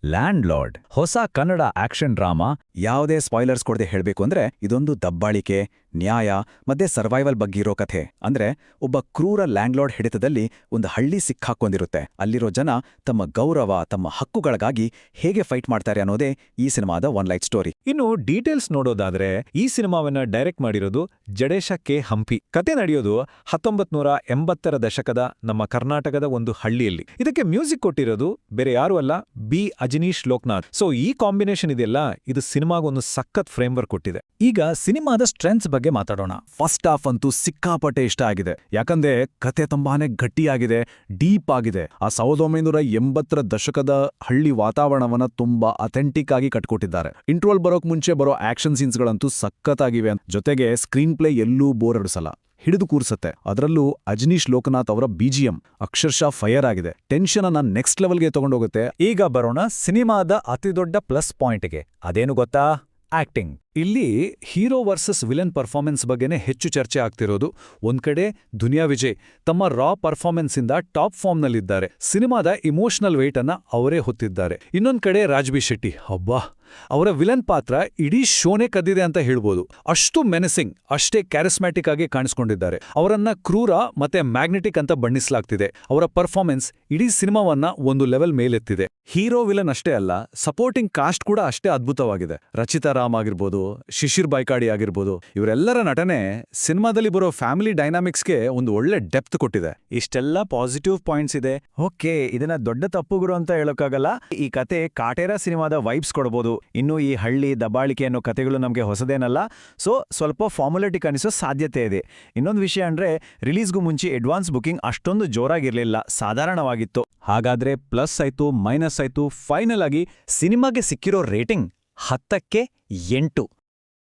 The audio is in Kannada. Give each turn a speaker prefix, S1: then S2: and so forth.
S1: ಲ್ಯಾಂಡ್ ಲಾರ್ಡ್ ಹೊಸ ಕನ್ನಡ ಆಕ್ಷನ್ ಡ್ರಾಮಾ.
S2: ಯಾವುದೇ ಸ್ಪಾಯ್ಲರ್ಸ್ ಕೊಡದೆ ಹೇಳಬೇಕು ಅಂದ್ರೆ ಇದೊಂದು ದಬ್ಬಾಳಿಕೆ, ನ್ಯಾಯ ಮತ್ತೆ ಸರ್ವೈವಲ್ ಬಗ್ಗೆ ಇರೋ ಕಥೆ. ಅಂದ್ರೆ ಒಬ್ಬ ಕ್ರೂರ ಲ್ಯಾಂಡ್ಲಾರ್ಡ್ ಹಿಡಿತದಲ್ಲಿ ಒಂದು ಹಳ್ಳಿ ಸಿಕ್ಕಾಕೊಂಡಿರುತ್ತೆ. ಅಲ್ಲಿರೋ ಜನ ತಮ್ಮ ಗೌರವ, ತಮ್ಮ ಹಕ್ಕುಗಳಿಗಾಗಿ ಹೇಗೆ ಫೈಟ್ ಮಾಡ್ತಾರೆ ಅನ್ನೋದೇ ಈ ಸಿನಿಮಾದ ಒನ್ ಲೈಟ್ ಸ್ಟೋರಿ.
S1: ಇನ್ನು ಡೀಟೇಲ್ಸ್ ನೋಡೋದಾದ್ರೆ ಈ ಸಿನಿಮಾವನ್ನ ಡೈರೆಕ್ಟ್ ಮಾಡಿರೋದು ಜಡೇಶ ಕೆ ಹಂಪಿ. ಕತೆ ನಡೆಯೋದು 1980ರ ದಶಕದ ನಮ್ಮ ಕರ್ನಾಟಕದ ಒಂದು ಹಳ್ಳಿಯಲ್ಲಿ. ಇದಕ್ಕೆ ಮ್ಯೂಸಿಕ್ ಕೊಟ್ಟಿರೋದು ಬೇರೆ ಯಾರು ಅಲ್ಲ, ಬಿ ಅಜನೀಶ್ ಲೋಕನಾಥ್. ಸೊ ಈ ಕಾಂಬಿನೇಷನ್ ಇದೆಯಲ್ಲ, ಇದು ಸಿನಿಮಾಗೊಂದು ಸಖತ್ ಫ್ರೇಮ್ವರ್ಕ್ ಕೊಟ್ಟಿದೆ.
S2: ಈಗ ಸಿನಿಮಾದ ಸ್ಟ್ರೆಂತ್ಸ್ ಬಗ್ಗೆ ಮಾತಾಡೋಣ. ಫಸ್ಟ್ ಹಾಫ್ ಅಂತೂ ಸಿಕ್ಕಾಪಟ್ಟೆ ಇಷ್ಟ ಆಗಿದೆ. ಯಾಕಂದ್ರೆ ಕತೆ ತುಂಬಾನೇ ಗಟ್ಟಿಯಾಗಿದೆ, ಡೀಪ್ ಆಗಿದೆ. ಆ 1980ರ ದಶಕದ ಹಳ್ಳಿ ವಾತಾವರಣವನ್ನ ತುಂಬಾ ಅಥೆಂಟಿಕ್ ಆಗಿ ಕಟ್ಕೊಟ್ಟಿದ್ದಾರೆ. ಇಂಟ್ರೋಲ್ ಬರೋಕ್ ಮುಂಚೆ ಬರೋ ಆಕ್ಷನ್ ಸೀನ್ಸ್ಗಳಂತೂ ಸಖತ್ತಾಗಿವೆ. ಜೊತೆಗೆ ಸ್ಕ್ರೀನ್ ಪ್ಲೇ ಎಲ್ಲೂ ಬೋರ್ ಅಡಿಸಲ್ಲ, ಹಿಡಿದು ಕೂರ್ಸತ್ತೆ. ಅದರಲ್ಲೂ ಅಜನೀಶ್ ಲೋಕನಾಥ್ ಅವರ ಬಿಜಿಎಂ ಅಕ್ಷರಶಃ ಫೈರ್ ಆಗಿದೆ. ಟೆನ್ಷನ್ ಅನ್ನ ನೆಕ್ಸ್ಟ್ ಲೆವೆಲ್ಗೆ ತಗೊಂಡೋಗುತ್ತೆ.
S1: ಈಗ ಬರೋಣ ಸಿನಿಮಾದ ಅತಿದೊಡ್ಡ ಪ್ಲಸ್ ಪಾಯಿಂಟ್ಗೆ. ಅದೇನು ಗೊತ್ತಾ? ಆಕ್ಟಿಂಗ್.
S2: ಇಲ್ಲಿ ಹೀರೋ ವರ್ಸಸ್ ವಿಲನ್ ಪರ್ಫಾರ್ಮೆನ್ಸ್ ಬಗ್ಗೆನೇ ಹೆಚ್ಚು ಚರ್ಚೆ ಆಗ್ತಿರೋದು. ಒಂದ್ ಕಡೆ ದುನಿಯಾ ವಿಜಯ್ ತಮ್ಮ ರಾ ಪರ್ಫಾರ್ಮೆನ್ಸ್ ಇಂದ ಟಾಪ್ ಫಾರ್ಮ್ನಲ್ಲಿದ್ದಾರೆ. ಸಿನಿಮಾದ ಇಮೋಷನಲ್ ವೇಟ್ ಅನ್ನ ಅವರೇ ಹೊತ್ತಿದ್ದಾರೆ. ಇನ್ನೊಂದ್ ಕಡೆ ರಾಜ್ಬಿ ಶೆಟ್ಟಿ, ಅಬ್ಬಾ, ಅವರ ವಿಲನ್ ಪಾತ್ರ ಇಡೀ ಶೋನೇ ಕದ್ದಿದೆ ಅಂತ ಹೇಳ್ಬೋದು. ಅಷ್ಟು ಮೆನಸಿಂಗ್, ಅಷ್ಟೇ ಕ್ಯಾರಿಸ್ಮ್ಯಾಟಿಕ್ ಆಗಿ ಕಾಣಿಸ್ಕೊಂಡಿದ್ದಾರೆ. ಅವರನ್ನ ಕ್ರೂರ ಮತ್ತೆ ಮ್ಯಾಗ್ನೆಟಿಕ್ ಅಂತ ಬಣ್ಣಿಸಲಾಗ್ತಿದೆ. ಅವರ ಪರ್ಫಾರ್ಮೆನ್ಸ್ ಇಡೀ ಸಿನಿಮಾವನ್ನ ಒಂದು ಲೆವೆಲ್ ಮೇಲೆತ್ತಿದೆ. ಹೀರೋ ವಿಲನ್ ಅಷ್ಟೇ ಅಲ್ಲ, ಸಪೋರ್ಟಿಂಗ್ ಕಾಸ್ಟ್ ಕೂಡ ಅಷ್ಟೇ ಅದ್ಭುತವಾಗಿದೆ. ರಚಿತಾ ರಾಮ್ ಆಗಿರ್ಬೋದು, ಶಿಶಿರ್ ಬೈಕಾಡಿ ಆಗಿರ್ಬೋದು, ಇವರೆಲ್ಲರ ನಟನೆ ಸಿನಿಮಾದಲ್ಲಿ ಬರೋ ಫ್ಯಾಮಿಲಿ ಡೈನಾಮಿಕ್ಸ್ಗೆ ಒಂದು ಒಳ್ಳೆ ಡೆಪ್ತ್ ಕೊಟ್ಟಿದೆ.
S1: ಇಷ್ಟೆಲ್ಲ ಪಾಸಿಟಿವ್ ಪಾಯಿಂಟ್ಸ್ ಇದೆ. ಓಕೆ, ಇದನ್ನ ದೊಡ್ಡ ತಪ್ಪುಗುರು ಅಂತ ಹೇಳೋಕ್ಕಾಗಲ್ಲ. ಈ ಕತೆ ಕಾಟೇರ ಸಿನಿಮಾದ ವೈಬ್ಸ್ ಕೊಡಬಹುದು. ಇನ್ನು ಈ ಹಳ್ಳಿ ದಬ್ಬಾಳಿಕೆ ಅನ್ನೋ ಕತೆಗಳು ನಮಗೆ ಹೊಸದೇನಲ್ಲ. ಸೊ ಸ್ವಲ್ಪ ಫಾರ್ಮುಲೆಟಿಕ್ ಅನಿಸೋ ಸಾಧ್ಯತೆ ಇದೆ. ಇನ್ನೊಂದು ವಿಷಯ ಅಂದ್ರೆ ರಿಲೀಸ್ಗೂ ಮುಂಚೆ ಅಡ್ವಾನ್ಸ್ ಬುಕಿಂಗ್ ಅಷ್ಟೊಂದು ಜೋರಾಗಿರ್ಲಿಲ್ಲ, ಸಾಧಾರಣವಾಗಿತ್ತು.
S2: ಹಾಗಾದ್ರೆ ಪ್ಲಸ್ ಆಯ್ತು, ಮೈನಸ್ ಆಯ್ತು, ಫೈನಲ್ ಆಗಿ
S1: ಸಿನಿಮಾಗೆ ಸಿಕ್ಕಿರೋ ರೇಟಿಂಗ್ 10ಕ್ಕೆ 8.